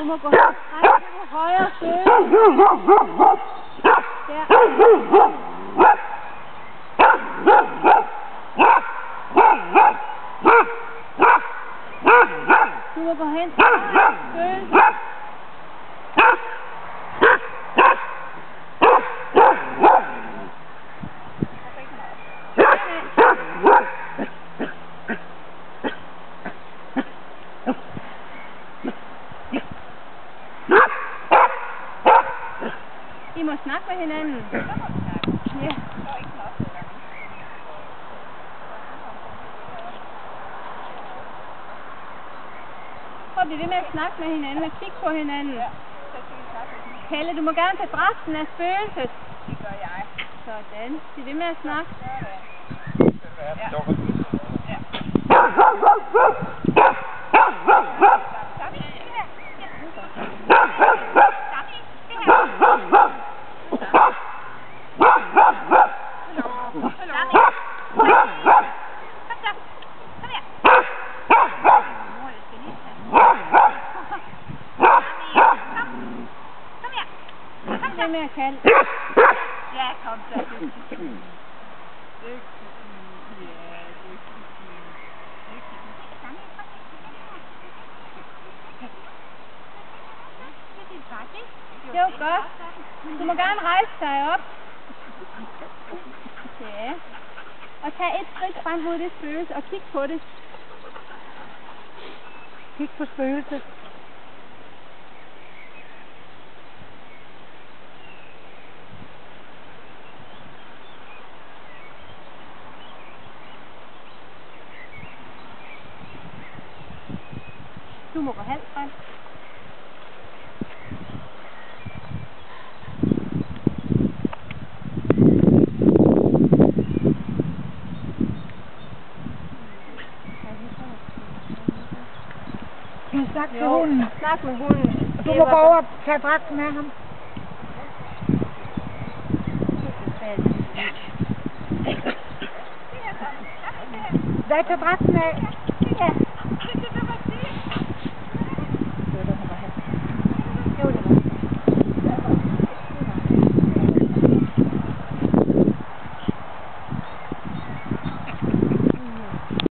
Du må gå højre søge. Der. Du må gå hen. Søge. I må snakke med hinanden. Ja. Prøv at blive ved med at snakke med hinanden og kigge på hinanden. Kalle, du må gerne tage dragten af spøgelset. Det gør jeg. Sådan. Bliv ved med at snakke. Bliv med at kalde. Ja, kom så. Det var godt. Du må gerne rejse dig op. Ja. Og tag et skridt frem mod det spøgelse og kig på det. Kig på spøgelset. Du må gå halvt frem. Snak til hunden. Snak med hunden. Du må gå over og tage dragten af ham. Hvad tager dragten af? Ja.